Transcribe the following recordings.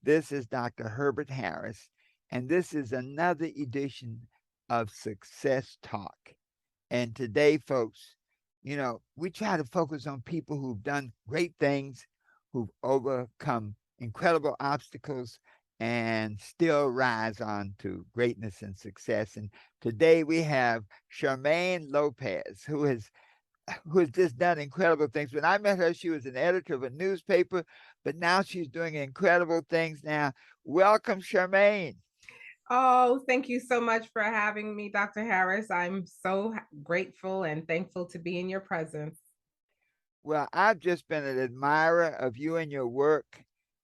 This is Dr. Herbert Harris, and this is another edition of Success Talk. And today, folks, we try to focus on people who've done great things, who've overcome incredible obstacles, and still rise on to greatness and success. And today we have Shermaine Lopez, who has just done incredible things. When I met her, she was an editor of a newspaper, but now she's doing incredible things now. Welcome, Shermaine. Oh, thank you so much for having me, Dr. Harris. I'm so grateful and thankful to be in your presence. Well, I've just been an admirer of you and your work,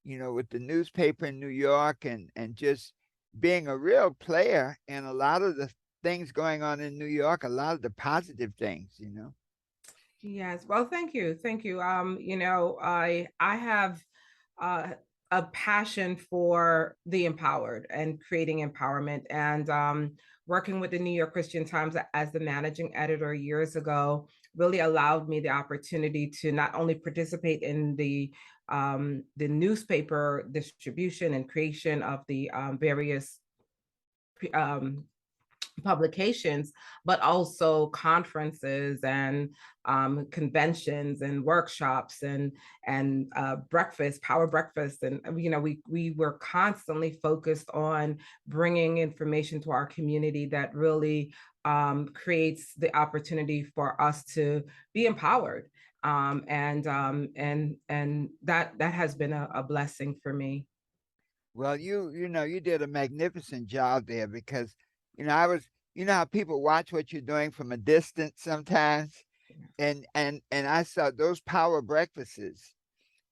with the newspaper in New York and just being a real player in a lot of the things going on in New York, a lot of the positive things. Yes, well, thank you. Thank you. I have uh, a passion for the empowered and creating empowerment and working with the New York Christian Times as the managing editor years ago really allowed me the opportunity to not only participate in the newspaper distribution and creation of the various um, publications, but also conferences and conventions and workshops and breakfast, power breakfast, and we were constantly focused on bringing information to our community that really creates the opportunity for us to be empowered. And that has been a blessing for me. Well, you did a magnificent job there because, I was, how people watch what you're doing from a distance sometimes, and I saw those power breakfasts.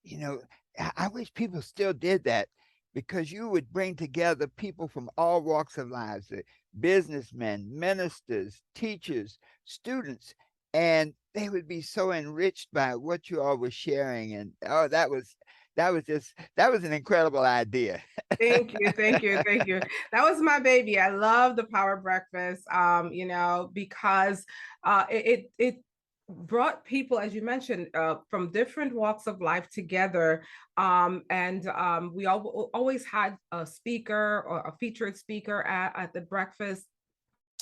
You know, I wish people still did that because you would bring together people from all walks of lives, businessmen, ministers, teachers, students, and they would be so enriched by what you all were sharing. And oh, that was an incredible idea. Thank you, thank you, thank you. That was my baby. I love the power breakfast, because it brought people, as you mentioned, from different walks of life together. And we always had a speaker or a featured speaker at the breakfast,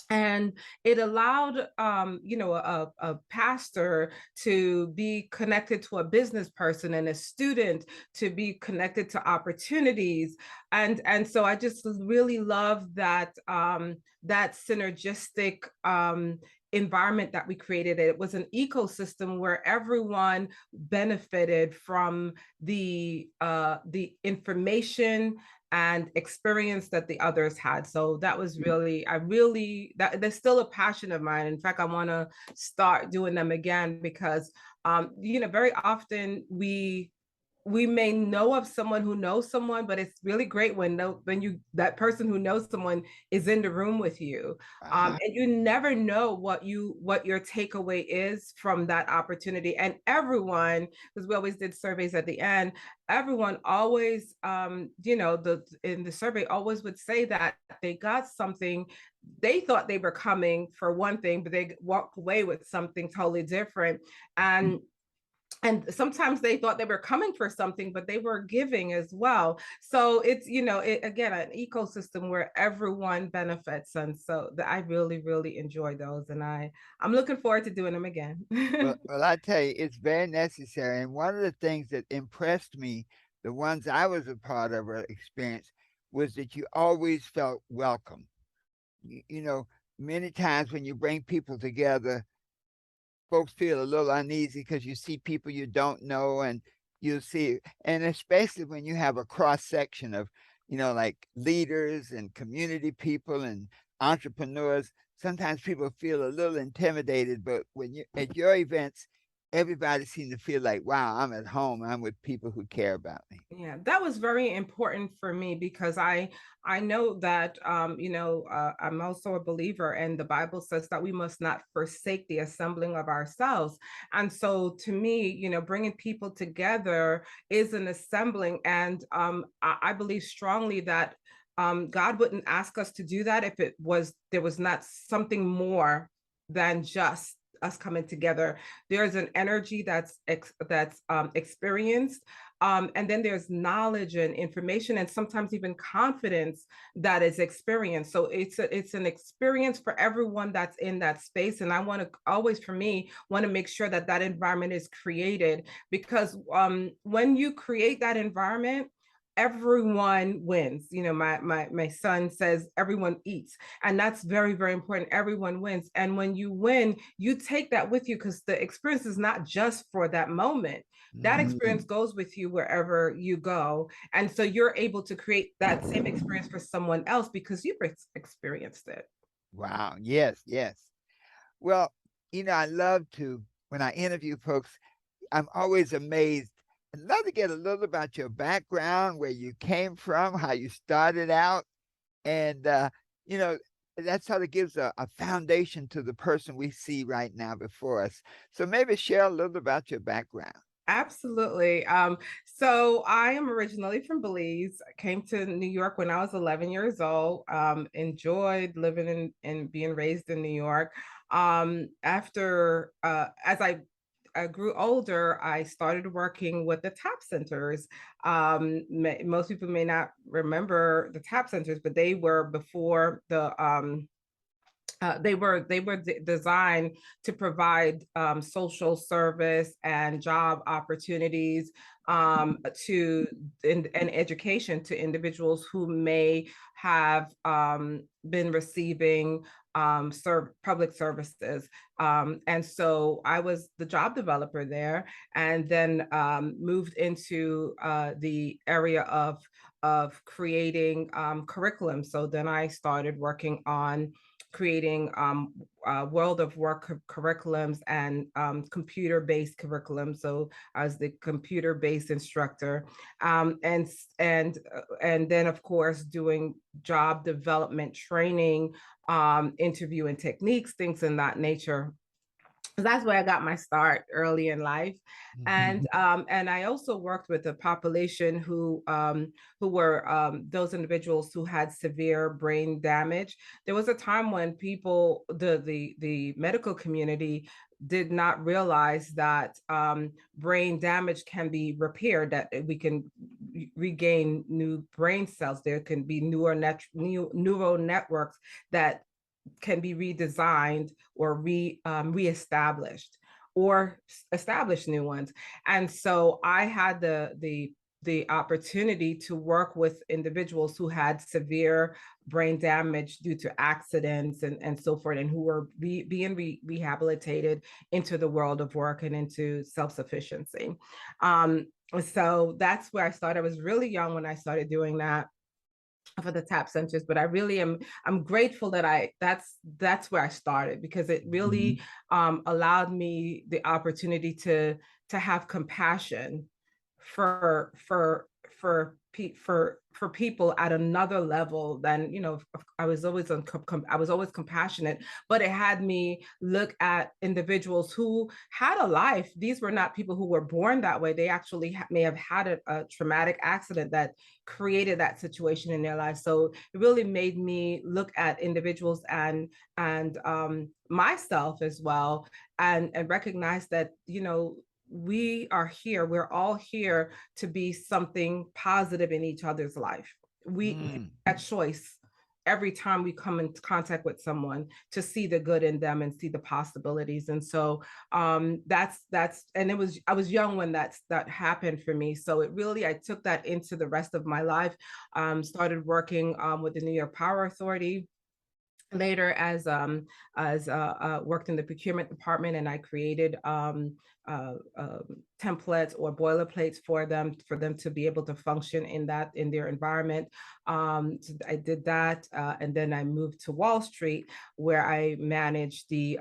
and it allowed a pastor to be connected to a business person and a student to be connected to opportunities. And so I just really love that synergistic environment that we created. It was an ecosystem where everyone benefited from the information and experience that the others had. So that was really, that there's still a passion of mine. In fact, I want to start doing them again because, very often we may know of someone who knows someone, but it's really great when you that person who knows someone is in the room with you, Uh-huh. and you never know what your takeaway is from that opportunity. And everyone, because we always did surveys at the end, everyone always, the in the survey always would say that they got something. They thought they were coming for one thing, but they walked away with something totally different. And sometimes they thought they were coming for something, but they were giving as well. So it's, again, an ecosystem where everyone benefits. And so I really, really enjoy those. And I'm looking forward to doing them again. Well, I tell you, it's very necessary. And one of the things that impressed me, the ones I was a part of or experienced, was that you always felt welcome. You know, many times when you bring people together, folks feel a little uneasy because you see people you don't know, and you see, and especially when you have a cross section of, like leaders and community people and entrepreneurs. Sometimes people feel a little intimidated, but when you at your events, everybody seems to feel like, wow, I'm at home. I'm with people who care about me. Yeah, that was very important for me because I know that I'm also a believer, and the Bible says that we must not forsake the assembling of ourselves. And so to me, bringing people together is an assembling, and I believe strongly that God wouldn't ask us to do that if there was not something more than just us coming together. There's an energy that's experienced And then there's knowledge and information, and sometimes even confidence that is experienced. So it's an experience for everyone that's in that space. And I want to always, for me, want to make sure that that environment is created, because when you create that environment, everyone wins. You know, my son says everyone eats, and that's very, very important. Everyone wins. And when you win, you take that with you, because the experience is not just for that moment. That experience Mm. goes with you wherever you go. And so you're able to create that same experience for someone else because you've experienced it. Wow. Yes, yes. Well, I love to, when I interview folks, I'm always amazed. I'd love to get a little about your background, where you came from, how you started out. And, that sort of gives a foundation to the person we see right now before us. So maybe share a little about your background. Absolutely. So I am originally from Belize. I came to New York when I was 11 years old. Enjoyed living and being raised in New York. As I grew older, I started working with the tap centers. Most people may not remember the tap centers, but they were before they were designed to provide social service and job opportunities to and education to individuals who may have been receiving public services. And so I was the job developer there, and then moved into the area of creating curriculum. So then I started working on creating world of work curriculums and computer-based curriculum. So I was the computer-based instructor, and then of course doing job development training, interview and techniques, things in that nature. That's where I got my start early in life. Mhm. And I also worked with a population who were those individuals who had severe brain damage. There was a time when people, the medical community, did not realize that brain damage can be repaired, that we can regain new brain cells. There can be new neural networks that can be redesigned or reestablished, or establish new ones. And so I had the opportunity to work with individuals who had severe brain damage due to accidents and so forth, and who were being rehabilitated into the world of work and into self-sufficiency. Um, so that's where I started. I was really young when I started doing that for the tap centers, but I really am, I'm grateful that that's where I started, because it really allowed me the opportunity to have compassion for people at another level than, I was always I was always compassionate, but it had me look at individuals who had a life. These were not people who were born that way. They actually may have had a traumatic accident that created that situation in their life. So it really made me look at individuals and myself as well, and recognize that, we are here, we're all here to be something positive in each other's life. We Mm. a choice every time we come into contact with someone, to see the good in them and see the possibilities. And so that's and I was young when that happened for me. So it really, I took that into the rest of my life. Started working with the New York Power Authority later, as worked in the procurement department, and I created templates or boilerplates for them to be able to function in their environment. So I did that, and then I moved to Wall Street, where I managed the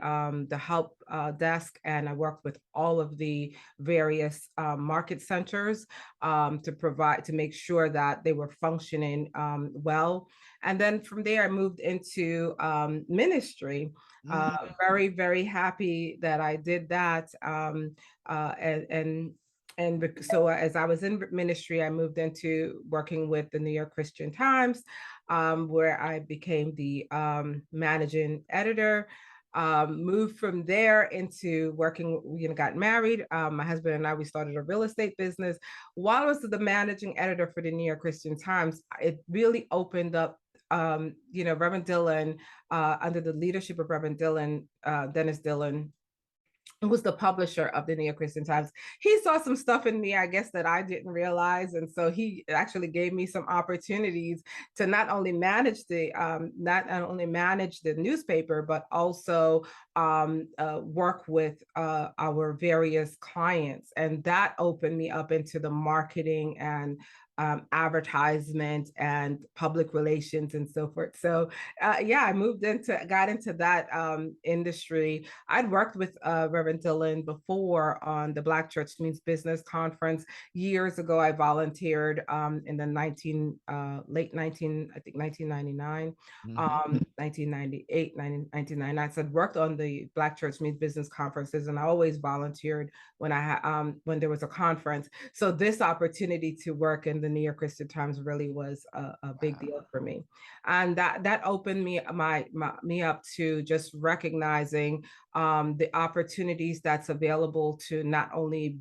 help desk, and I worked with all of the various market centers to make sure that they were functioning well. And then from there, I moved into ministry. Mm. Very, very happy that I did that. Uh, and, and so as I was in ministry, I moved into working with the New York Christian Times, where I became the managing editor. moved from there into working, got married. My husband and I, we started a real estate business. While I was the managing editor for the New York Christian Times, it really opened up, Reverend Dillon, under the leadership of Reverend Dillon, Dennis Dillon, who was the publisher of the New York Christian Times. He saw some stuff in me, I guess, that I didn't realize, and so he actually gave me some opportunities to not only manage the newspaper, but also work with our various clients, and that opened me up into the marketing and advertisement and public relations and so forth. So yeah, got into that industry. I'd worked with Reverend Dillon before on the Black Church Means Business conference years ago. I volunteered in the late 19, I think 1999, 1998, 1999. So I'd worked on the Black Church Means Business conferences, and I always volunteered when there was a conference. So this opportunity to work in the New York Christian Times really was a big deal for me, and that opened me up to just recognizing the opportunities that's available to not only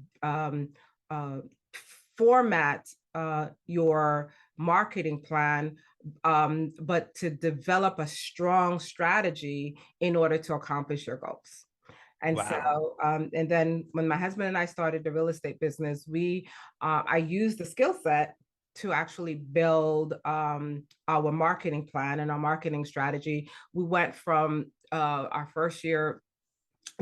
format your marketing plan, but to develop a strong strategy in order to accomplish your goals. And Wow. so, and then when my husband and I started the real estate business, I used the skill set to actually build our marketing plan and our marketing strategy. We went from our first year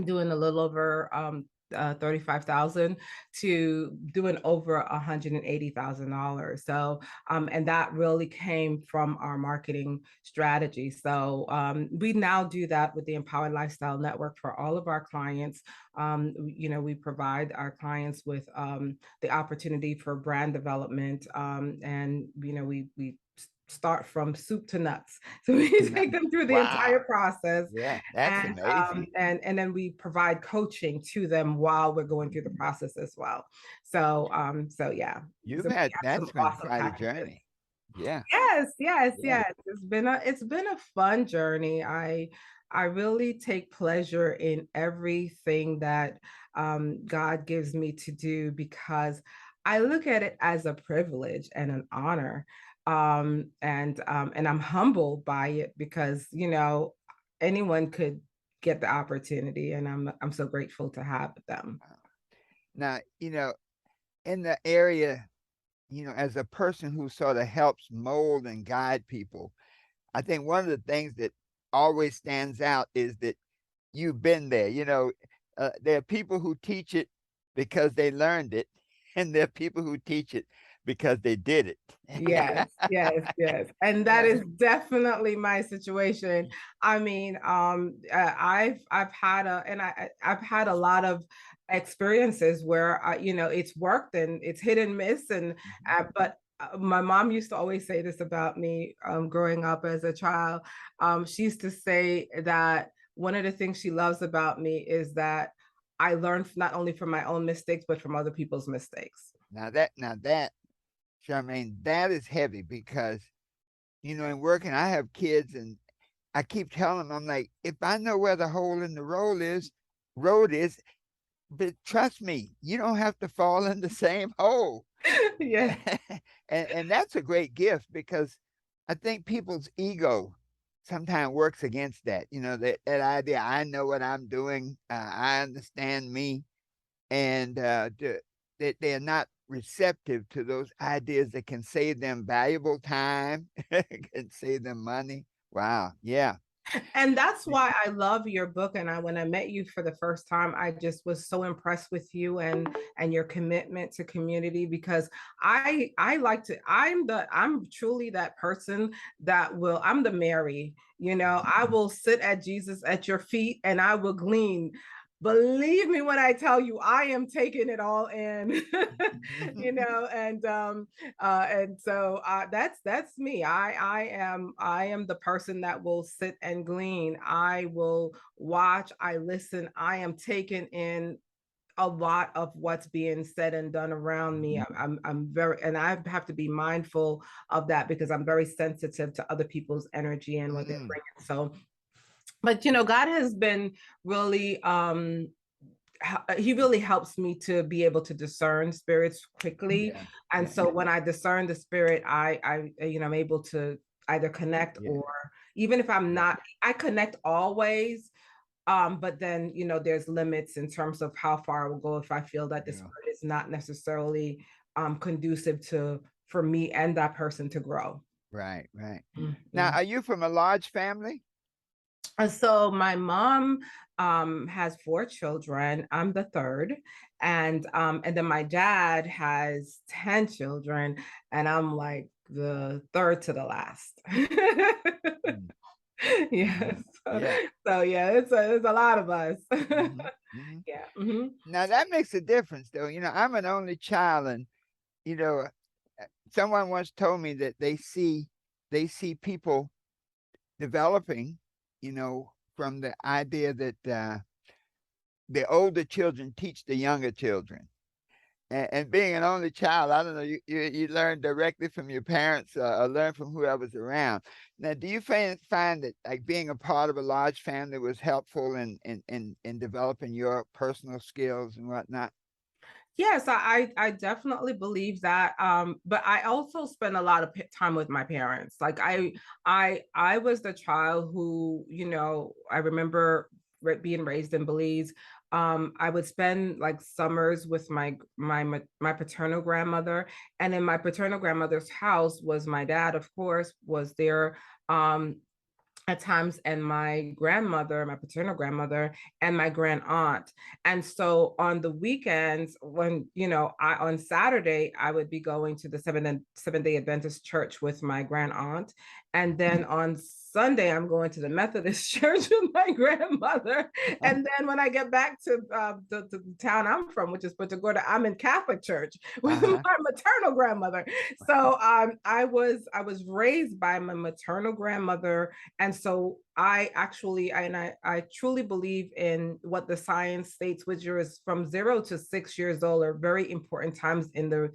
doing a little over 35,000 to doing over $180,000. So, and that really came from our marketing strategy. So we now do that with the Empowered Lifestyle Network for all of our clients. We provide our clients with the opportunity for brand development, and we start from soup to nuts. So we take them through the Wow. entire process, Yeah, that's amazing. and then we provide coaching to them while we're going through the process as well. So yeah, so we have That's some been awesome quite a packages. journey. Yeah, Yes, yes, yeah. yes. It's been a fun journey. I really take pleasure in everything that God gives me to do, because I look at it as a privilege and an honor. And I'm humbled by it, because anyone could get the opportunity, and I'm so grateful to have them. Wow. Now, in the area, as a person who sort of helps mold and guide people, I think one of the things that always stands out is that you've been there. There are people who teach it because they learned it, and there are people who teach it because they did it. Yes, yes, yes. And that Yeah. is definitely my situation. I mean, I've had I've had a lot of experiences where it's worked and it's hit and miss, and Mhm. but my mom used to always say this about me growing up as a child. She used to say that one of the things she loves about me is that I learn not only from my own mistakes, but from other people's mistakes. Now that, Charmaine, that is heavy because, in working, I have kids and I keep telling them, I'm like, if I know where the hole in the road is, but trust me, you don't have to fall in the same hole. Yeah. And that's a great gift because I think people's ego sometimes works against that. That idea, I know what I'm doing, I understand me, and that they're not receptive to those ideas that can save them valuable time, can save them money. Wow. Yeah. And that's why I love your book. And when I met you for the first time, I just was so impressed with you and your commitment to community, because I like to I'm truly that person I'm the Mary, I will sit at Jesus at your feet and I will glean. Believe me when I tell you, I am taking it all in. And so that's me. I am the person that will sit and glean. I will watch, I listen, I am taken in a lot of what's being said and done around me. I'm very, and I have to be mindful of that, because I'm very sensitive to other people's energy and what they're Mm. bringing. So But God has been really he really helps me to be able to discern spirits quickly. Yeah, And yeah, so when I discern the spirit, I'm able to either connect, yeah, or even if I'm yeah, not, I connect always. But then, there's limits in terms of how far I will go if I feel that the yeah. spirit is not necessarily conducive to for me and that person to grow. Right, right. Now, Mhm. are you from a large family? So my mom has four children. I'm the third, and then my dad has 10 children, and I'm like the third to the last. Mm, Yes. mhm. Yeah. So yeah, it's a lot of us. Hmm, hmm. Yeah. Hmm. Now that makes a difference, though. I'm an only child, and you know, someone once told me that they see people developing, from the idea that the older children teach the younger children. And being an only child, I don't know, you learn directly from your parents, or learn from whoever's around. Now, do you find that like being a part of a large family was helpful in developing your personal skills and whatnot? Yes, I definitely believe that. But I also spend a lot of time with my parents. Like I was the child who, I remember being raised in Belize. I would spend like summers with my paternal grandmother, and in my paternal grandmother's house was my dad, of course, was there. At times, and my grandmother, my paternal grandmother, and my grand aunt. And so on the weekends, when I on Saturday I would be going to the Seventh Day Adventist church with my grand aunt, and then on Sunday I'm going to the Methodist church with my grandmother, and then when I get back to the town I'm from, which is Punta Gorda, I'm in Catholic church with Uh-huh. my maternal grandmother. So I was raised by my maternal grandmother, and so I truly believe in what the science states, which is from 0 to 6 years old are very important times in the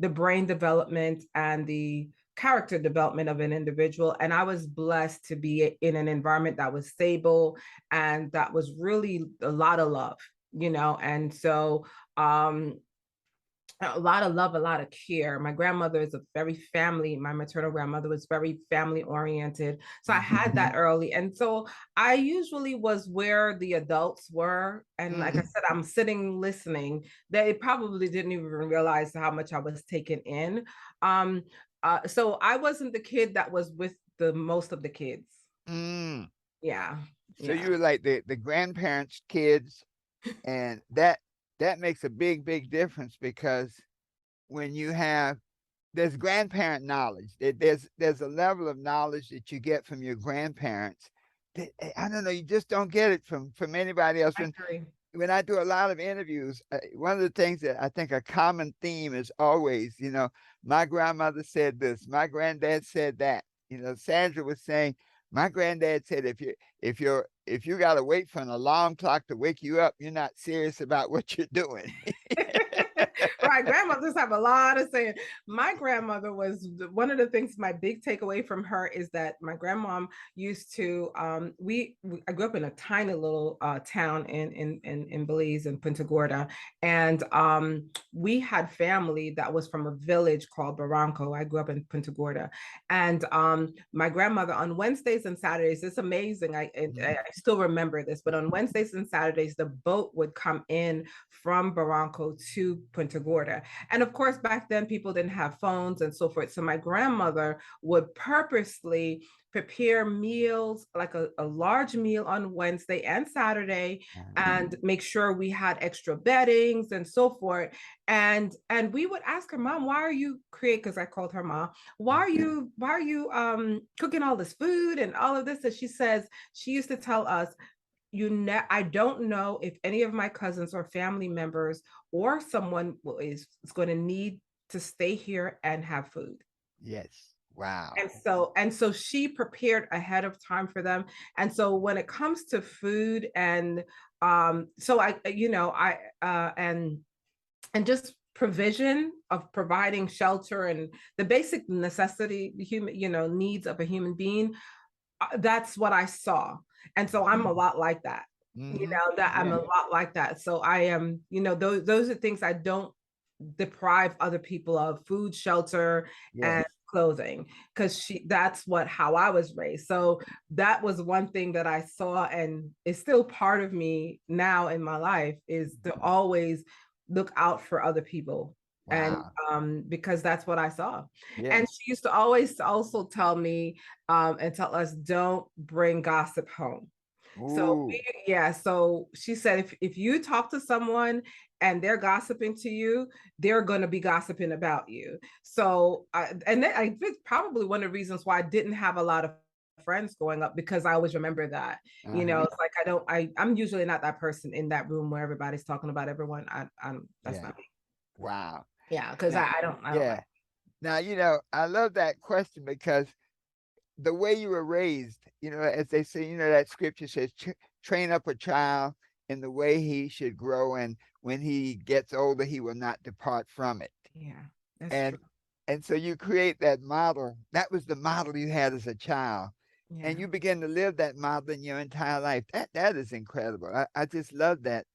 brain development and the character development of an individual. And I was blessed to be in an environment that was stable and that was really a lot of love, and so um a lot of love, a lot of care. My grandmother is my maternal grandmother was very family oriented. So I Mhm. had that early. And so I usually was where the adults were. And like I Mm. said, I'm sitting listening. They probably didn't even realize how much I was taken in. Um, so I wasn't the kid that was with the most of the kids. Mm. Yeah. So you Yeah. were like the grandparents' kids, and that makes a big, big difference because when you have there's grandparent knowledge. There's a level of knowledge that you get from your grandparents that I don't know, you just don't get it from anybody else. I When agree. when I do a lot of interviews, one of the things that I think a common theme is always, my grandmother said this, my granddad said that. Sandra was saying, my granddad said, if you got to wait for an alarm clock to wake you up, you're not serious about what you're doing. Right. Grandmothers have a lot of saying. My grandmother was one of the things, my big takeaway from her is that my grandmom used to, I grew up in a tiny little town in Belize, in Punta Gorda. And we had family that was from a village called Barranco. I grew up in Punta Gorda. And my grandmother on Wednesdays and Saturdays, it's amazing. I still remember this, but on Wednesdays and Saturdays, the boat would come in from Barranco to Punta Gorda. And of course, back then people didn't have phones and so forth. So my grandmother would purposely prepare meals, like a large meal on Wednesday and Saturday, and make sure we had extra beddings and so forth. And we would ask her, Mom, why are you create? Because I called her mom, why are you cooking all this food and all of this? And she used to tell us, I don't know if any of my cousins or family members or someone is going to need to stay here and have food. Yes. Wow. And so she prepared ahead of time for them. And so when it comes to food and so I you know I and just provision of providing shelter and the basic necessity, the human needs of a human being, that's what I saw. And so I'm a lot like that. Mm-hmm. That I'm Yeah. a lot like that. So I am, those are things I don't deprive other people of: food, shelter, Yes. and clothing, because that's how I was raised. So that was one thing that I saw, and it's still part of me now in my life, is to always look out for other people. And Wow. because that's what I saw. And Yes. she used to always also tell me, and tell us, don't bring gossip home. So Ooh. yeah, so she said, if you talk to someone and they're gossiping to you, they're going to be gossiping about you. So I think probably one of the reasons why I didn't have a lot of friends growing up, because I always remember that. Uh-huh. It's like I'm usually not that person in that room where everybody's talking about everyone. I'm That's Yeah. not me. Wow. Yeah, because Now, I don't like. yeah. Now, I love that question because the way you were raised, as they say, that scripture says, train up a child in the way he should grow, and when he gets older, he will not depart from it. Yeah, that's And true. and so you create that model. That was the model you had as a child. And Yeah. you begin to live that model in your entire life. That is incredible. I just love that.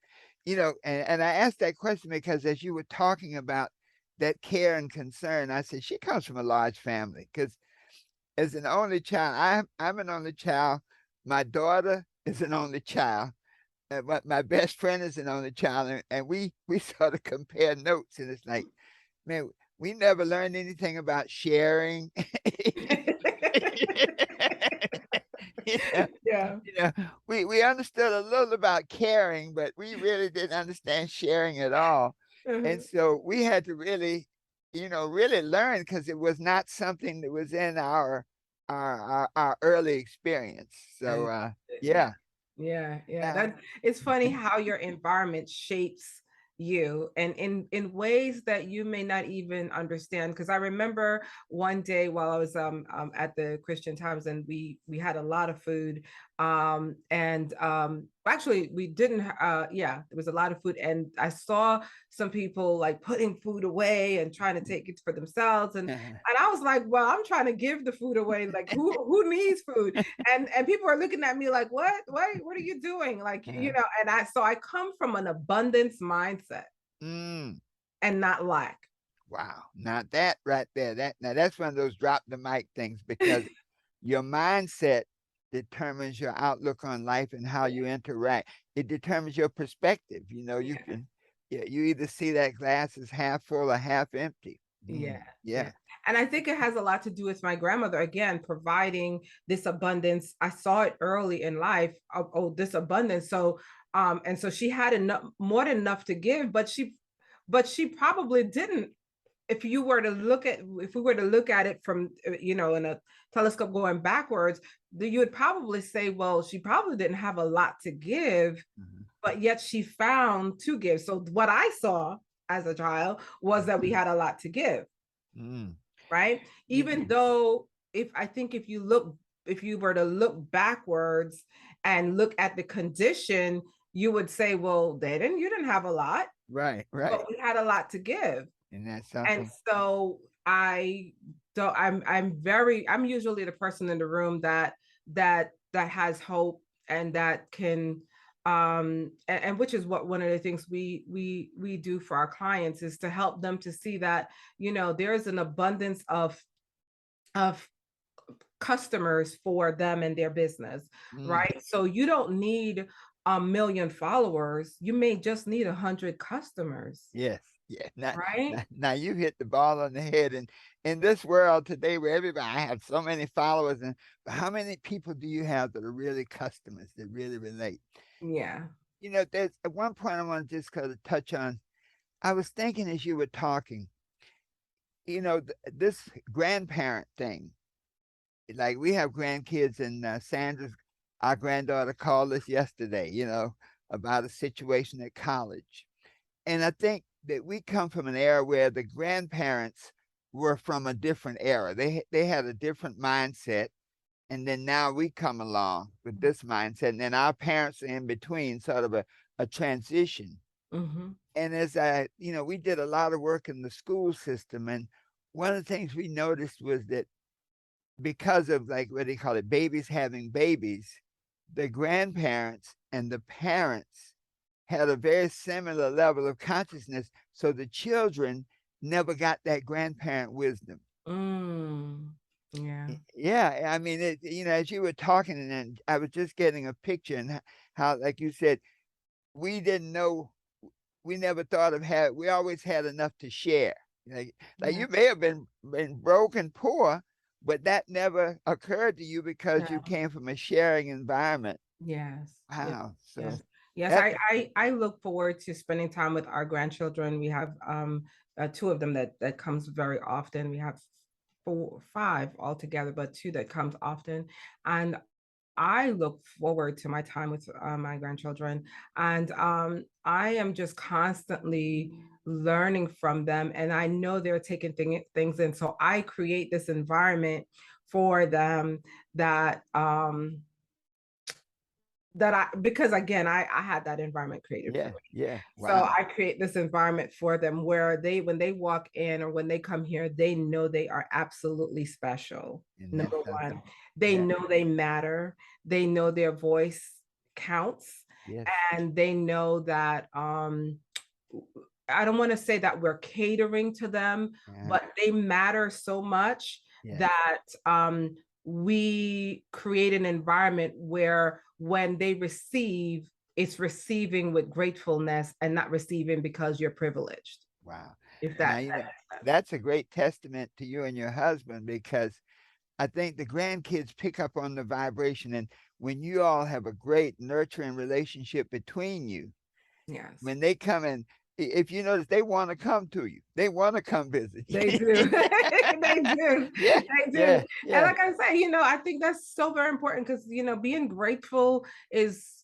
And I asked that question because as you were talking about that care and concern, I said, she comes from a large family because as an only child, I'm an only child. My daughter is an only child. But my best friend is an only child, and we sort of compare notes, and it's like, man, we never learned anything about sharing. you know, Yeah. we understood a little about caring, but we really didn't understand sharing at all. And Mhm. so we had to really, really learn because it was not something that was in our early experience. So And yeah, yeah. yeah. Now, It's funny how your environment shapes you, and in ways that you may not even understand. Because I remember one day while I was at the Christian Times, and we had a lot of food, and actually we didn't. Yeah, there was a lot of food, and I saw some people like putting food away and trying to take it for themselves, and I was like, well, I'm trying to give the food away. Like, who needs food? And people are looking at me like, what are you doing? Like, and I come from an abundance mindset mm, and not lack. wow. Now that right there, that's one of those drop the mic things because your mindset determines your outlook on life and how you interact. It determines your perspective. You Yeah. can, yeah, you either see that glass is half full or half empty. Yeah, yeah. Yeah. And I think it has a lot to do with my grandmother, again, providing this abundance. I saw it early in life. This abundance. So and so she had enough, more than enough to give, but she probably didn't. If we were to look at it from in a telescope going backwards, you would probably say, well, she probably didn't have a lot to give, Mhm. but yet she found to give. So what I saw as a child was that we had a lot to give, Mm. right? You, Even though, if you were to look backwards and look at the condition, you would say, well, you didn't have a lot, right, but right. we had a lot to give. And that's And something. so I'm usually the person in the room that has hope, and that can and which is what one of the things we do for our clients, is to help them to see that there's an abundance of customers for them and their business, Mm. right? So you don't need a million followers, you may just need 100 customers, Yes, yeah. Now, right? now you hit the ball on the head. And in this world today, where everybody I have so many followers, and but how many people do you have that are really customers that really relate? Yeah. There's at one point I want to just kind of touch on. I was thinking as you were talking, this grandparent thing. Like we have grandkids, and Sandra's, our granddaughter, called us yesterday. About a situation at college. And I think that we come from an era where the grandparents were from a different era. They had a different mindset, and then now we come along with this mindset, and then our parents are in between, sort of a transition. Mm-hmm. And we did a lot of work in the school system, and one of the things we noticed was that because of like what they call it, babies having babies, the grandparents and the parents had a very similar level of consciousness. So the children never got that grandparent wisdom. Mm, yeah. Yeah, I mean, as you were talking, and then I was just getting a picture, and how, like you said, we didn't know, we never thought of we always had enough to share. Like Yeah. you may have been broke and poor, but that never occurred to you because you Yeah. came from a sharing environment. Yes. Yes. Wow. So Yes. Yes. that's I look forward to spending time with our grandchildren. We have two of them that comes very often. We have four, five altogether, but two that comes often. And I look forward to my time with my grandchildren. And I am just constantly learning from them. And I know they're taking things in. So I create this environment for them that because again, I had that environment created for yeah, me. yeah. So Wow. I create this environment for them where when they walk in or when they come here, they know they are absolutely special. And that's Number something. one, they Yeah. know they matter. They know their voice counts, Yes. and they know that I don't want to say that we're catering to them, Yeah. but they matter so much Yes. that we create an environment where when they receive, it's receiving with gratefulness and not receiving because you're privileged. Wow. If Now, that makes sense. that's a great testament to you and your husband, because I think the grandkids pick up on the vibration. And when you all have a great nurturing relationship between you, Yes. when they come in, if you notice, they want to come to you. They want to come visit They you. do. They do. Yeah, They do. yeah, And yeah. like I say, I think that's so very important because being grateful is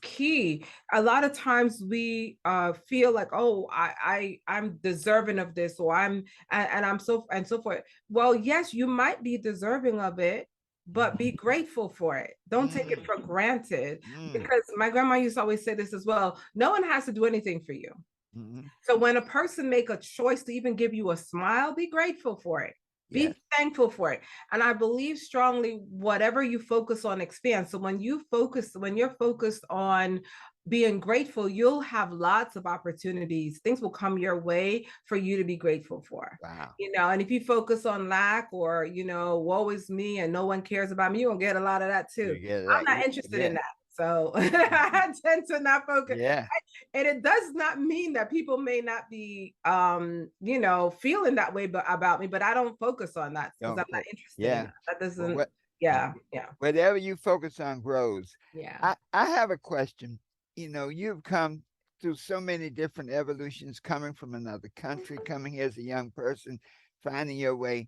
key. A lot of times we feel like, oh, I'm deserving of this, or and I'm so forth. Well, yes, you might be deserving of it, but be grateful for it. Don't take it Mm, for granted. mm, Because my grandma used to always say this as well. No one has to do anything for you. mm. So when a person make a choice to even give you a smile, be grateful for it. Yes. Be thankful for it. And I believe strongly whatever you focus on expands. So when you're focused on being grateful, you'll have lots of opportunities. Things will come your way for you to be grateful for. Wow. And if you focus on lack or, woe is me and no one cares about me, you'll get a lot of that too. You get I'm that. not interested in Yeah. that. So I tend to not focus. Yeah. And it does not mean that people may not be feeling that way about me, but I don't focus on that because Don't I'm not put. interested in Yeah. that. That Well, doesn't. what? Yeah, yeah, Whatever you focus on grows. yeah. I have a question. You've come through so many different evolutions, coming from another country, coming here as a young person, finding your way.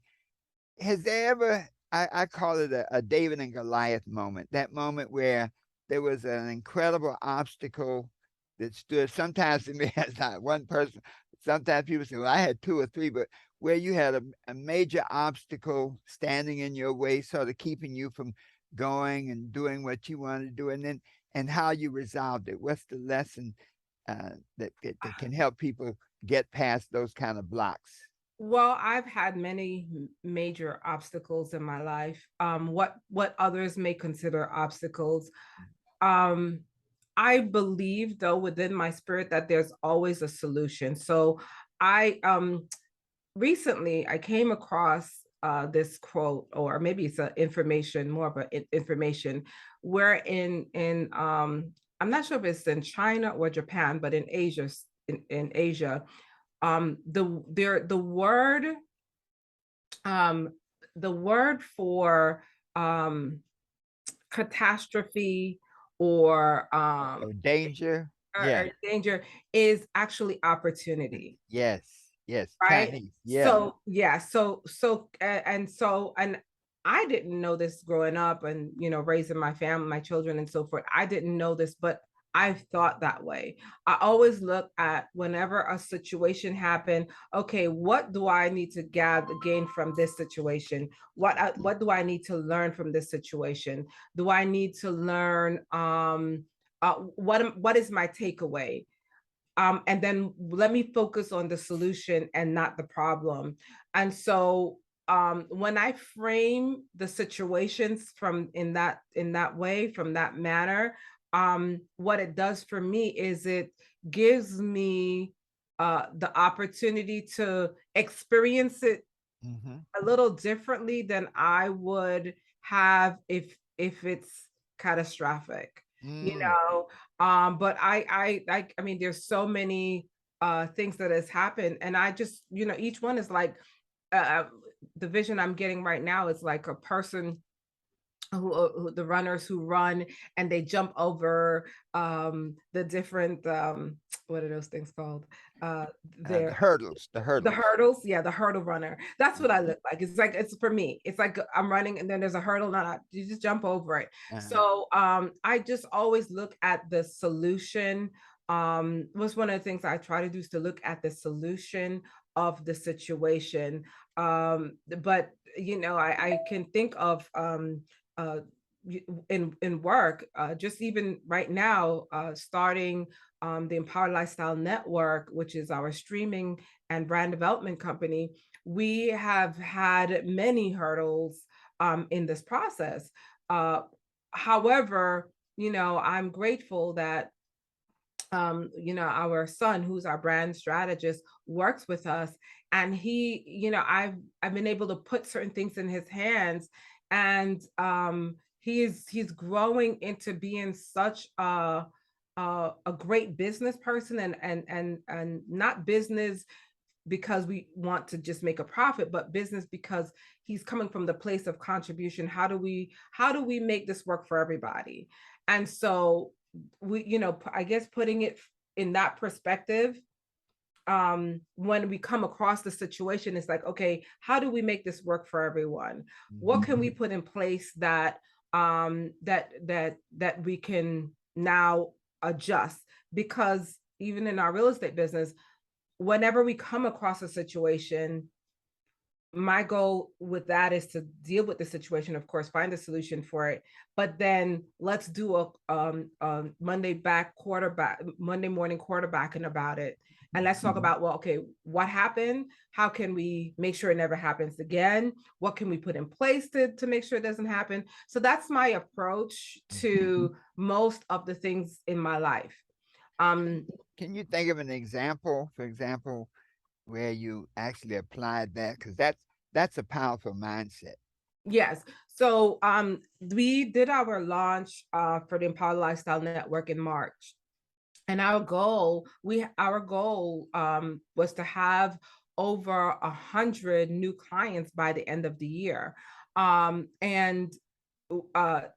Has there ever, I call it a David and Goliath moment, that moment where there was an incredible obstacle that stood, sometimes to me, as not one person, sometimes people say, well, I had two or three, but where you had a major obstacle standing in your way, sort of keeping you from going and doing what you wanted to do, and then, and how you resolved it. What's the lesson that can help people get past those kind of blocks? Well, I've had many major obstacles in my life. What others may consider obstacles. Um, I believe though within my spirit that there's always a solution. So I recently I came across this quote, or maybe it's an information, more of an information, where I'm not sure if it's in China or Japan, but in Asia, in Asia, the word um the word for um catastrophe or Oh, danger. or Yeah. danger is actually opportunity, Yes. Yes. right? Chinese. Yeah. So yeah, and I didn't know this growing up and raising my family, my children and so forth. I didn't know this, but I thought that way. I always look at whenever a situation happened, okay, what do I need to gain from this situation? What do I need to learn from this situation? Do I need to learn what is my takeaway? And then let me focus on the solution and not the problem. And so when I frame the situations from in that way, from that manner, what it does for me is it gives me the opportunity to experience it Mm-hmm. a little differently than I would have if it's catastrophic, you Mm. know. But I mean, there's so many things that has happened, and I just, each one is like uh, the vision I'm getting right now is like a person who the runners who run and they jump over the different what are those things called? Uh, The they're hurdles, the the hurdles. hurdles, yeah, the hurdle runner. That's what I Mhm. look like. It's like, it's for me. It's like I'm running and then there's a hurdle, not you just jump over it. Uh-huh. So I just always look at the solution. What's one of the things I try to do is to look at the solution of the situation. But I can think of uh in work, just even right now, starting the Empowered Lifestyle Network, which is our streaming and brand development company. We have had many hurdles in this process. However, I'm grateful that our son, who's our brand strategist, works with us, and he, I've been able to put certain things in his hands, and he's growing into being such a great business person, and not business because we want to just make a profit, but business because he's coming from the place of contribution. How do we make this work for everybody? And so I guess putting it in that perspective, when we come across the situation, it's like, okay, how do we make this work for everyone? What Mhm. can we put in place that we can now adjust? Because even in our real estate business, whenever we come across a situation, my goal with that is to deal with the situation, of course, find a solution for it, but then let's do a Monday morning quarterbacking about it, and let's talk about, well, okay, what happened? How can we make sure it never happens again? What can we put in place to make sure it doesn't happen? So that's my approach to most of the things in my life. Can um can you think of an example, for example, where you actually applied that? Because that's a powerful mindset. Yes. So we did our launch for the Empowered Lifestyle Network in March. And our goal was to have over 100 new clients by the end of the year. And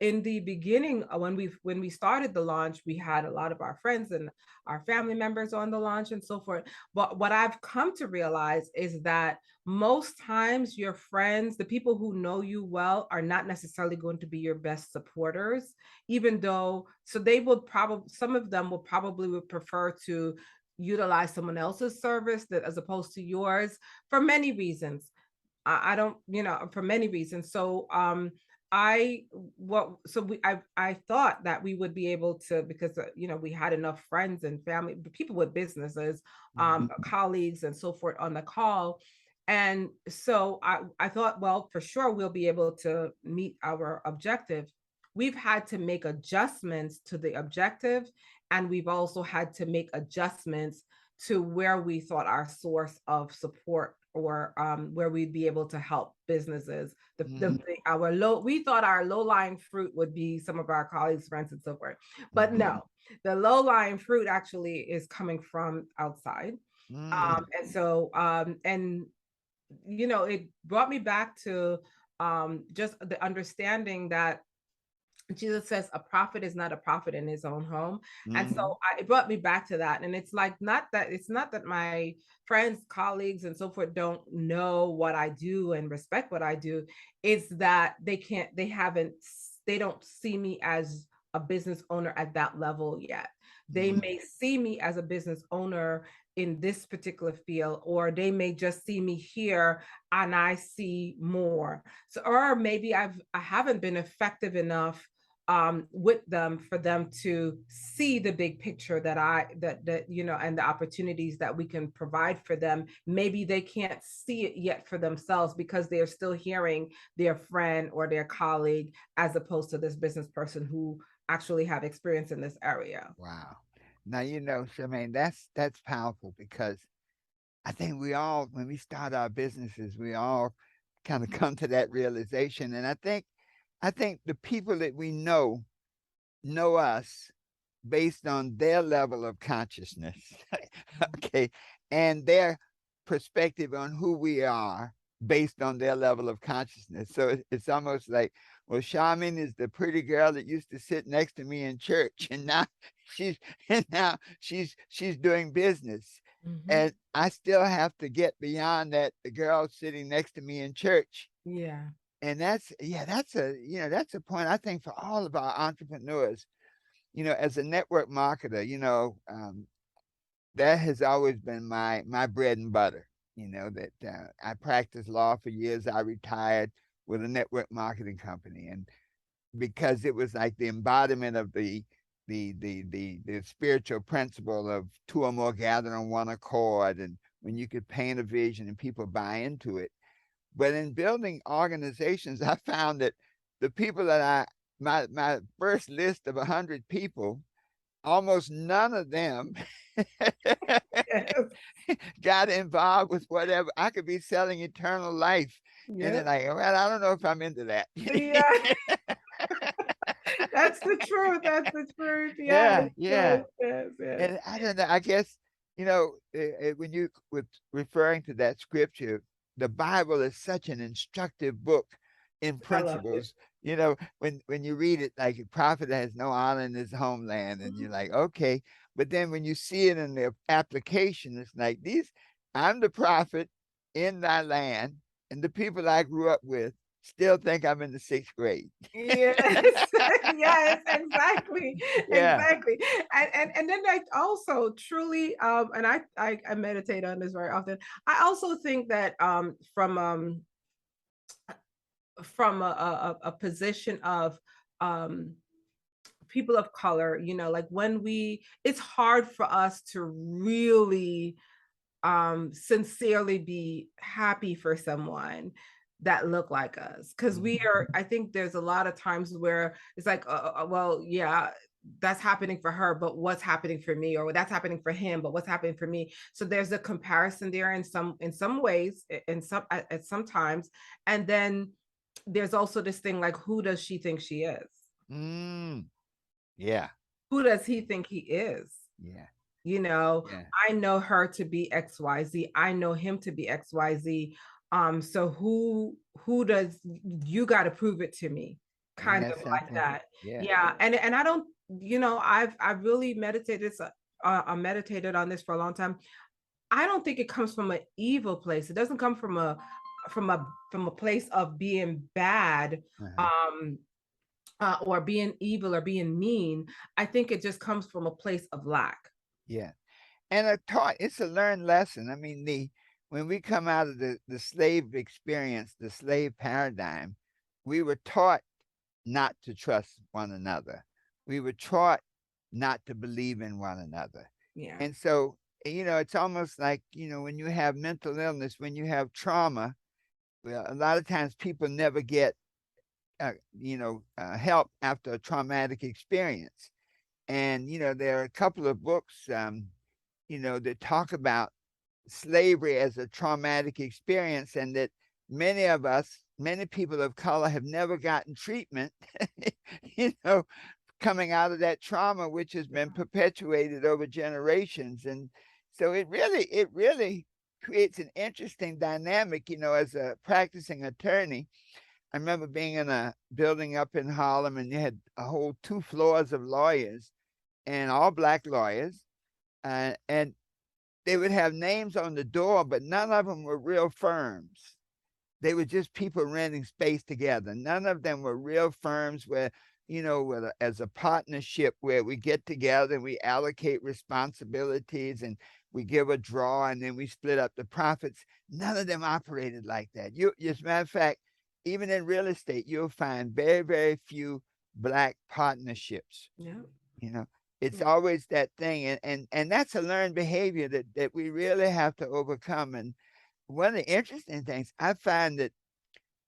in the beginning, when we started the launch, we had a lot of our friends and our family members on the launch and so forth. But what I've come to realize is that most times your friends, the people who know you well, are not necessarily going to be your best supporters, even though, so they would probably, some of them will probably would prefer to utilize someone else's service that as opposed to yours, for many reasons. I don't, for many reasons. So I what so we I thought that we would be able to, because we had enough friends and family, people with businesses, Mhm. colleagues and so forth on the call. And so I thought, well, for sure we'll be able to meet our objective. We've had to make adjustments to the objective, and we've also had to make adjustments to where we thought our source of support, or where we'd be able to help businesses. Mhm. We thought our low lying fruit would be some of our colleagues, friends, and so forth, but Mhm. no, the low lying fruit actually is coming from outside. Mm. And so and it brought me back to just the understanding that Jesus says a prophet is not a prophet in his own home. And so Mhm. it brought me back to that. And it's like, it's not that my friends, colleagues, and so forth don't know what I do and respect what I do. It's that they don't see me as a business owner at that level yet. They Mhm. may see me as a business owner in this particular field, or they may just see me here and I see more. So, or maybe I haven't been effective enough with them for them to see the big picture that you know, and the opportunities that we can provide for them. Maybe they can't see it yet for themselves because they're still hearing their friend or their colleague as opposed to this business person who actually have experience in this area. Wow. Now, Shermaine, that's powerful because I think we all, when we start our businesses, we all kind of come to that realization. And I think the people that we know us based on their level of consciousness, okay, and their perspective on who we are based on their level of consciousness. So it's almost like, well, Charmin is the pretty girl that used to sit next to me in church, and now she's she's doing business. Mm-hmm. And I still have to get beyond that, the girl sitting next to me in church. Yeah. And that's a point I think for all of our entrepreneurs, as a network marketer, that has always been my bread and butter. That I practiced law for years. I retired with a network marketing company, and because it was like the embodiment of the spiritual principle of two or more gathered on one accord, and when you could paint a vision and people buy into it. But in building organizations, I found that the people that my first list of 100 people, almost none of them Yes. got involved with whatever. I could be selling eternal life. And then Yep. like, well, I don't know if I'm into that. Yeah. That's the truth. That's the truth. Yes. Yeah, Yes. yeah. Yes. Yes. And I don't know. I guess, when you with referring to that scripture, the Bible is such an instructive book in I love it. principles. When you read it, like a prophet has no honor in his homeland, and you're like, okay. But then when you see it in the application, it's like I'm the prophet in thy land, and the people I grew up with still think I'm in the sixth grade. Yes, yes, exactly, Yeah. exactly. And then I also truly and I meditate on this very often. I also think that from a position of um people of color, you know, like when we it's hard for us to really sincerely be happy for someone that look like us, because we Mhm. are, I think there's a lot of times where it's like well, yeah, that's happening for her, but what's happening for me, or that's happening for him, but what's happening for me. So there's a comparison there in some ways, in some at some times. And then there's also this thing like, who does she think she is? Mm, yeah, Who does he think he is? yeah, You know, yeah. I know her to be XYZ, I know him to be XYZ. So who does, you got to prove it to me, Ain't kind that of like something? that. Yeah. Yeah. And I don't, you know, I've really meditated on this for a long time. I don't think it comes from an evil place. It doesn't come from a place of being bad, Uh-huh. um or being evil or being mean. I think it just comes from a place of lack. Yeah. And it's a learned lesson. I mean, when we come out of the slave experience, the slave paradigm, we were taught not to trust one another. We were taught not to believe in one another. Yeah. And so, it's almost like, when you have mental illness, when you have trauma, well, a lot of times people never get, help after a traumatic experience. And, there are a couple of books, that talk about slavery as a traumatic experience, and that many people of color have never gotten treatment, you know, coming out of that trauma, which has been perpetuated over generations. And so it really creates an interesting dynamic, as a practicing attorney. I remember being in a building up in Harlem, and you had a whole 2 floors of lawyers, and all Black lawyers. And they would have names on the door, but none of them were real firms. They were just people renting space together. None of them were real firms where, as a partnership where we get together and we allocate responsibilities and we give a draw and then we split up the profits. None of them operated like that. As a matter of fact, even in real estate, you'll find very, very few Black partnerships. Yeah. You know, it's always that thing, and that's a learned behavior that we really have to overcome. And one of the interesting things I find that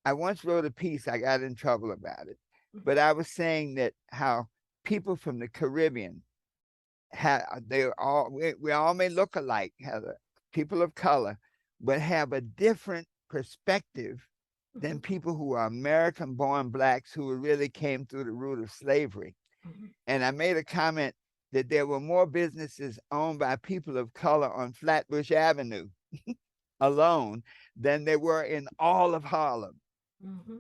I once wrote a piece, I got in trouble about it, but I was saying that how people from the Caribbean we all may look alike, Heather, people of color, but have a different perspective than people who are American born blacks who really came through the root of slavery. And I made a comment that there were more businesses owned by people of color on Flatbush Avenue alone than there were in all of Harlem. Mm-hmm.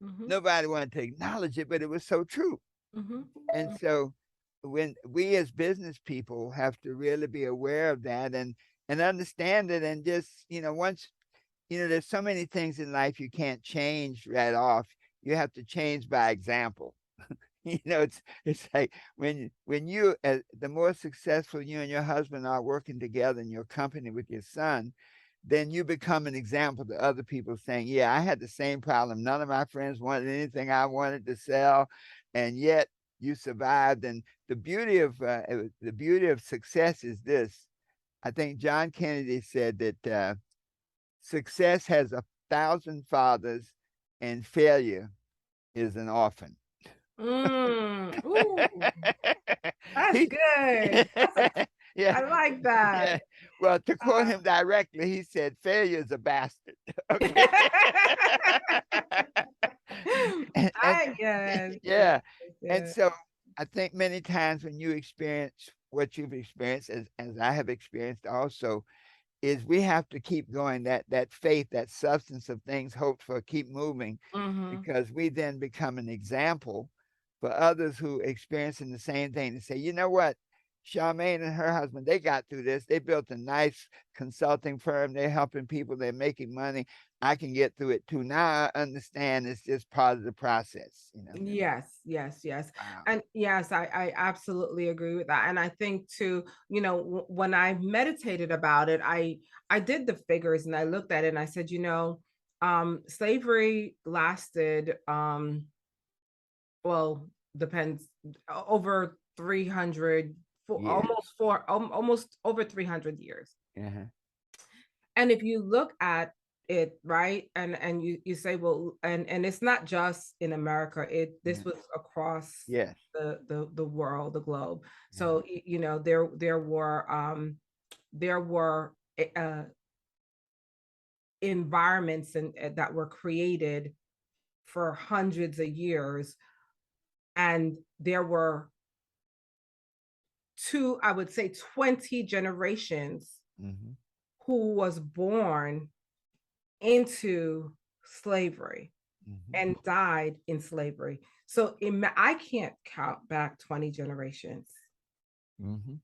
Mm-hmm. Nobody wanted to acknowledge it, but it was so true. Mm-hmm. And so when we as business people have to really be aware of that and understand it, and just, once, there's so many things in life you can't change right off. You have to change by example. It's like when you the more successful you and your husband are working together in your company with your son, then you become an example to other people, saying, yeah, I had the same problem. None of my friends wanted anything I wanted to sell, and yet you survived. And the beauty of success is this. I think John Kennedy said that success has 1,000 fathers and failure is an orphan. Ooh, that's he, good. yeah, I like that. yeah. Well, to quote Uh, him directly, he said, failure is a bastard. Okay. and I guess. Yes, yeah. And yes. so I think many times when you experience what you've experienced, as I have experienced also, is we have to keep going, that faith, that substance of things hoped for, keep moving, Mm-hmm. because we then become an example for others who experiencing the same thing, to say, you know what, Shermaine and her husband, they got through this. They built a nice consulting firm. They're helping people. They're making money. I can get through it too. Now I understand it's just part of the process. Yes, yes, yes. Wow. And yes, I absolutely agree with that. And I think too, when I meditated about it, I did the figures and I looked at it and I said, slavery lasted well, depends over 300 for Years. almost over 300 years. Uh-huh. And if you look at it, right, and you say, well, and it's not just in America, this Yeah. was across Yes. the world, the globe. Uh-huh. So there were uh, environments that were created for hundreds of years, and there were I would say 20 generations Mm-hmm. who was born into slavery Mm-hmm. and died in slavery. So I can't count back 20 generations. Mm-hmm.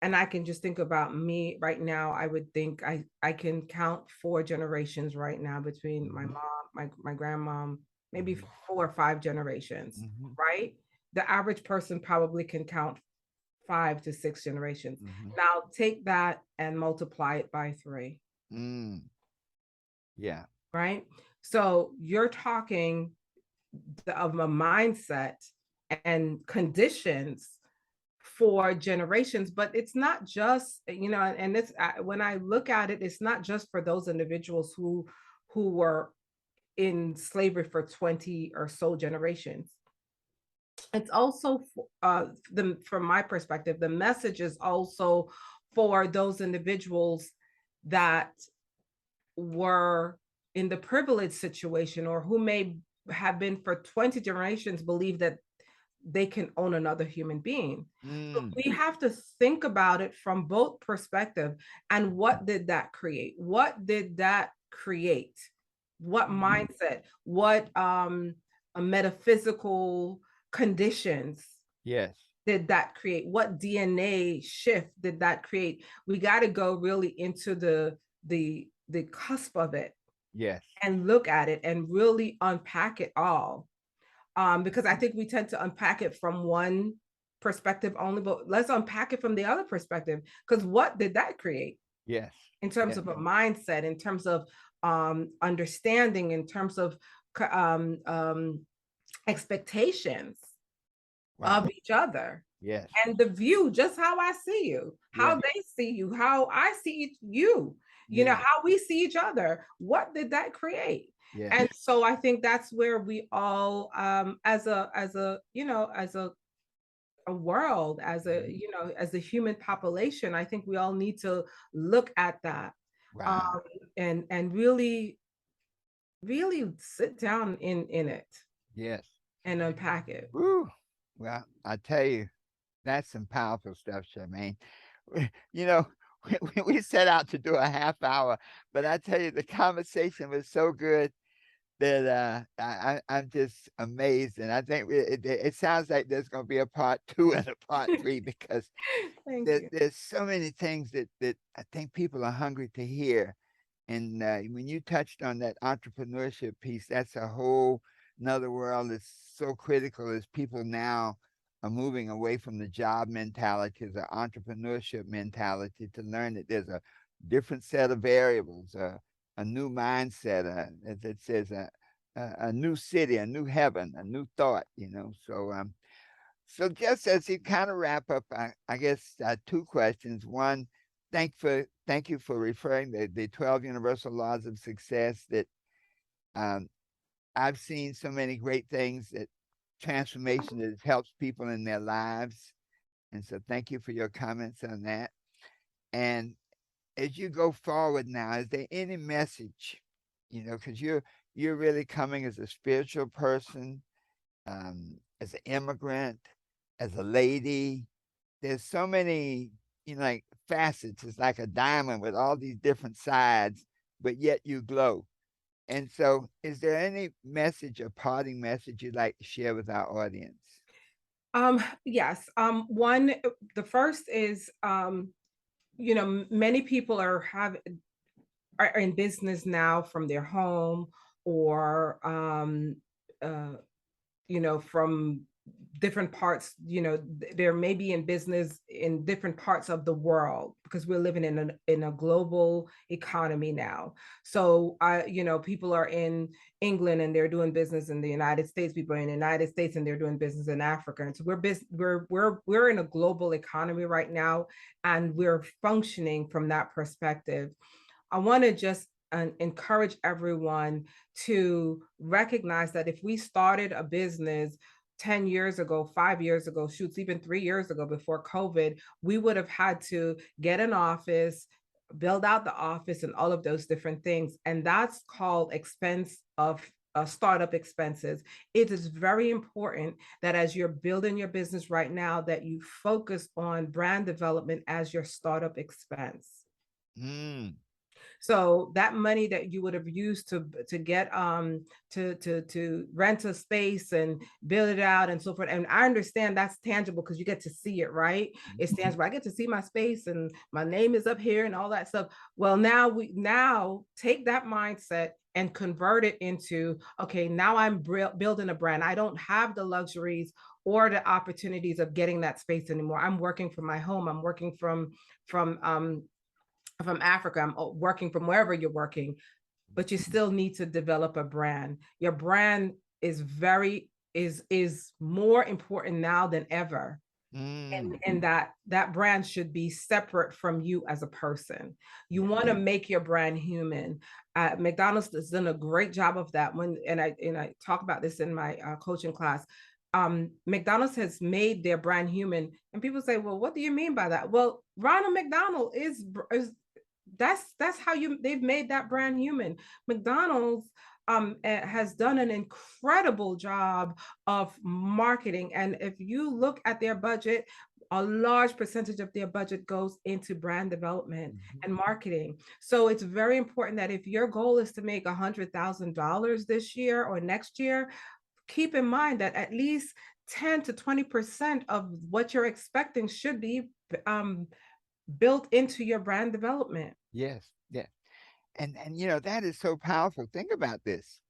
And I can just think about me right now. I would think I can count 4 generations right now between my Mm-hmm. mom, my grandmom, maybe Mm-hmm. 4 or 5 generations, Mm-hmm. right? The average person probably can count 5 to 6 generations. Mm-hmm. Now take that and multiply it by 3, Mm. Yeah. right? So you're talking of a mindset and conditions for generations, but it's not just, and it's when I look at it, it's not just for those individuals who were in slavery for 20 or so generations. It's also from my perspective, the message is also for those individuals that were in the privileged situation, or who may have been for 20 generations believe that they can own another human being. So Mm. we have to think about it from both perspective. And what did that create? What did that create? What mindset? What metaphysical conditions Yes. did that create? What DNA shift did that create? We got to go really into the cusp of it Yes. and look at it and really unpack it all. Because I think we tend to unpack it from one perspective only, but let's unpack it from the other perspective. Because what did that create Yes. in terms Yes. of a mindset, in terms of understanding, in terms of um, expectations? Wow. of each other. Yes. And the view, just how I see you, how Yes. they see you, how I see you, Yes. how we see each other. What did that create? Yes. And so I think that's where we all, as a world, as a, Mhm. as a human population, I think we all need to look at that, um, Wow. and really, really sit down in it Yes. and unpack it. Woo. Well, I tell you, that's some powerful stuff, Charmaine. You know, we set out to do a half hour, but I tell you, the conversation was so good that I'm just amazed, and I think it sounds like there's going to be a part two and a part three because Thank you. there's so many things that I think people are hungry to hear. And when you touched on that entrepreneurship piece, that's a whole another world that's so critical as people now are moving away from the job mentality to the entrepreneurship mentality to learn that there's a different set of variables, a new mindset, as it says, a new city, a new heaven, a new thought, so just as you kind of wrap up, I guess two questions. One, thank you for referring the 12 universal laws of success that um, I've seen so many great things that transformation that helps people in their lives. And so thank you for your comments on that. And as you go forward now, is there any message, because you're really coming as a spiritual person, as an immigrant, as a lady. There's so many, like facets. It's like a diamond with all these different sides, but yet you glow. And so, is there any message, a parting message you'd like to share with our audience? Yes. The first is, many people are in business now from their home, or uh, from different parts. They're maybe in business in different parts of the world, because we're living in a global economy now. So people are in England and they're doing business in the United States. People are in the United States and they're doing business in Africa. And so we're in a global economy right now, and we're functioning from that perspective. I want to just encourage everyone to recognize that if we started a business 10 years ago, 5 years ago, shoots, even 3 years ago before COVID, we would have had to get an office, build out the office, and all of those different things. And that's called expense of startup expenses. It is very important that as you're building your business right now, that you focus on brand development as your startup expense. Mm, So that money that you would have used to get to rent a space and build it out and so forth. And I understand that's tangible because you get to see it, right? It's mhm. tangible. I get to see my space and my name is up here and all that stuff. Well, now take that mindset and convert it into, okay, now I'm building a brand. I don't have the luxuries or the opportunities of getting that space anymore. I'm working from my home. I'm working from Africa. I'm working from wherever you're working, but you still need to develop a brand. Your brand is more important now than ever. Mm, And that brand should be separate from you as a person. You yes. want to make your brand human. McDonald's has done a great job of that. And I talk about this in my coaching class. McDonald's has made their brand human, and people say, "Well, what do you mean by that?" Well, Ronald McDonald is that's how they've made that brand human. McDonald's has done an incredible job of marketing, and if you look at their budget, a large percentage of their budget goes into brand development Mhm. and marketing. So it's very important that if your goal is to make $100,000 this year or next year, keep in mind that at least 10 to 20% of what you're expecting should be um, built into your brand development. Yes, yes. And that is so powerful. Think about this.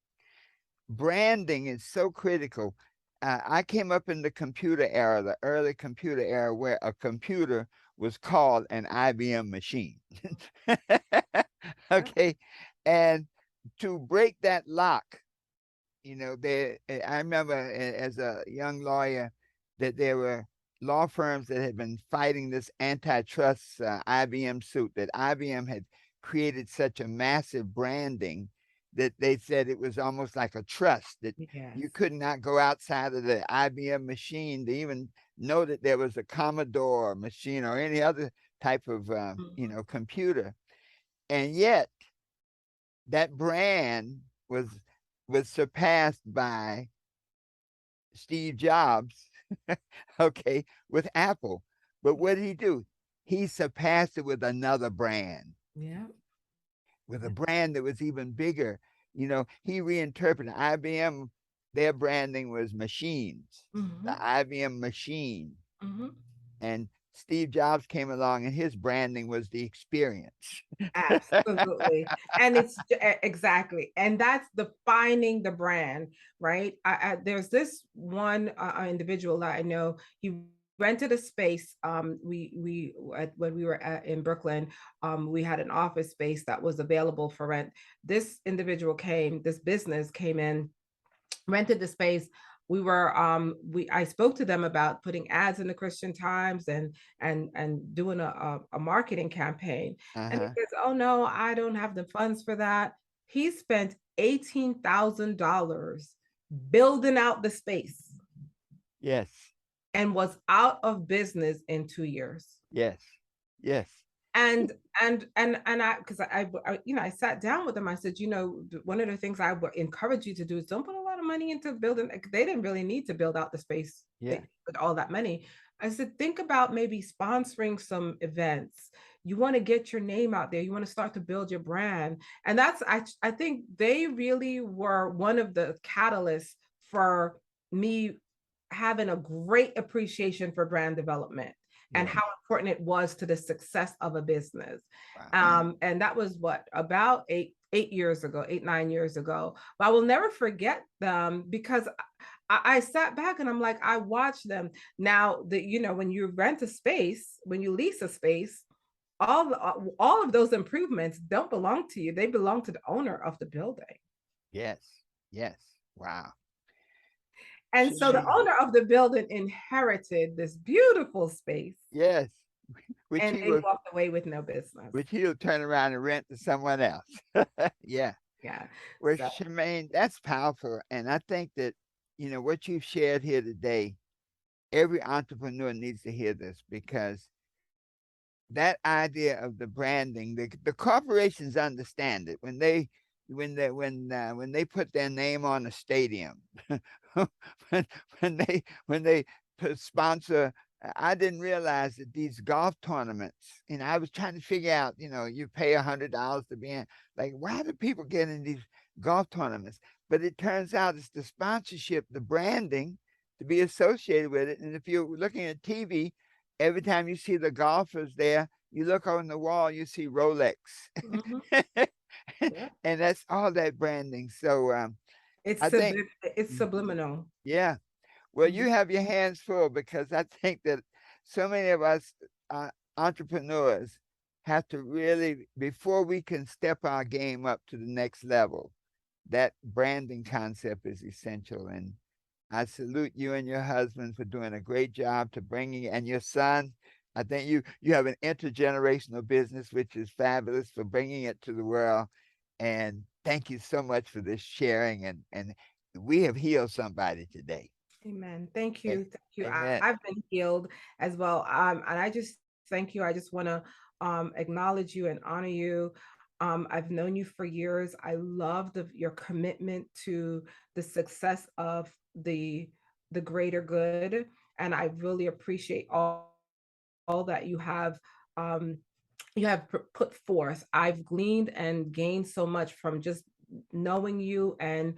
Branding is so critical. I came up in the computer era, the early computer era, where a computer was called an IBM machine. Yeah. Okay. And to break that lock, I remember as a young lawyer that there were law firms that had been fighting this antitrust IBM suit, that IBM had created such a massive branding that they said it was almost like a trust, that you Yes. could not go outside of the IBM machine to even know that there was a Commodore machine or any other type of Mhm. computer. And yet that brand was surpassed by Steve Jobs, okay, with Apple. But what did he do? He surpassed it with another brand, Yeah. with a Yeah. brand that was even bigger. He reinterpreted IBM. Their branding was machines, the Hmm. IBM machine. Hmm. And Steve Jobs came along and his branding was the experience. Absolutely. And exactly. And that's defining the brand, right? There's this one individual that I know. He rented a space. When we were in Brooklyn, we had an office space that was available for rent. This business came in, rented the space. We I spoke to them about putting ads in the Christian Times and doing a marketing campaign. And he Uh-huh. says, "Oh no, I don't have the funds for that." He spent $18,000 building out the space Yes. and was out of business in 2 years. Yes. Yes. and and I, because I sat down with them. I said, one of the things I would encourage you to do is don't put a lot of money into building. Like, they didn't really need to build out the space Yeah. with all that money. I said, think about maybe sponsoring some events. You want to get your name out there, you want to start to build your brand. And I think they really were one of the catalysts for me having a great appreciation for brand development and Yeah. how important it was to the success of a business. Wow. And that was what, about 8 years ago, 8, 9 years ago. But I will never forget them because I sat back and I'm like, I watched them. Now that, when you rent a space, when you lease a space, all of those improvements don't belong to you. They belong to the owner of the building. Yes. Yes. Wow. And so the Shermaine. owner of the building inherited this beautiful space, Yes. Which and he they will walked away with no business. which he'll turn around and rent to someone else. Yeah. Yeah. Well, So, Shermaine, that's powerful. And I think that, what you've shared here today, every entrepreneur needs to hear this, because that idea of the branding, the corporations understand it when they put their name on a stadium, when when they sponsor. I didn't realize that these golf tournaments, I was trying to figure out, you pay $100 to be in. Like, why do people get in these golf tournaments? But it turns out it's the sponsorship, the branding to be associated with it. And if you're looking at TV, every time you see the golfers there, you look on the wall, you see Rolex. mhm, yeah. And that's all that branding. So I think, It's subliminal. yeah, well, Mhm. you have your hands full, because I think that so many of us entrepreneurs have to really, before we can step our game up to the next level, that branding concept is essential. And I salute you and your husband for doing a great job to bringing, and your son. I think you have an intergenerational business, which is fabulous, for bringing it to the world. And thank you so much for this sharing. And we have healed somebody today. Amen. Thank A- you. Thank you. Amen. I've been healed as well. And I just thank you. I just want to acknowledge you and honor you. I've known you for years. I love your commitment to the success of the greater good, and I really appreciate all that you have put forth. I've gleaned and gained so much from just knowing you and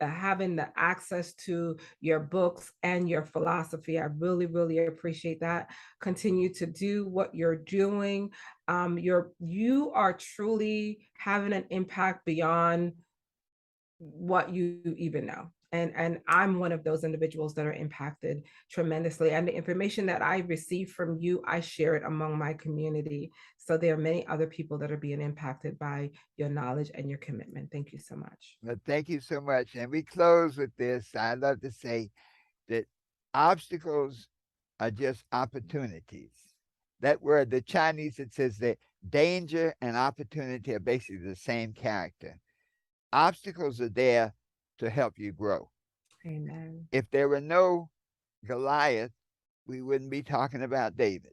having the access to your books and your philosophy. I really, really appreciate that. Continue to do what you're doing. You are truly having an impact beyond what you even know. And I'm one of those individuals that are impacted tremendously. And the information that I receive from you, I share it among my community. So there are many other people that are being impacted by your knowledge and your commitment. Thank you so much. Well, thank you so much. And we close with this. I love to say that Obstacles are just opportunities. That word, the Chinese, it says that danger and opportunity are basically the same character. Obstacles are there to help you grow. Amen. If there were no Goliath, we wouldn't be talking about David.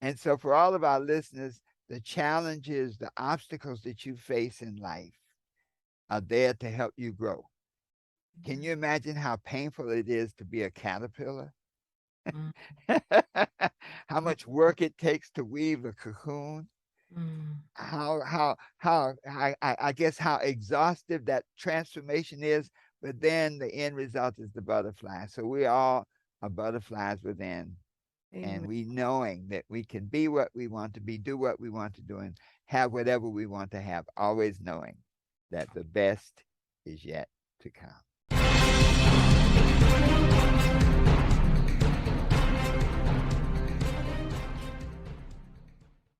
And so, for all of our listeners, the challenges, the obstacles that you face in life are there to help you grow. Can you imagine how painful it is to be a caterpillar? Mm, How mm, much work it takes to weave a cocoon? mm. I guess how exhaustive that transformation is, but then the end result is the butterfly. So we all are butterflies within, and Amen. we knowing that we can be what we want to be, do what we want to do, and have whatever we want to have, always knowing that the best is yet to come.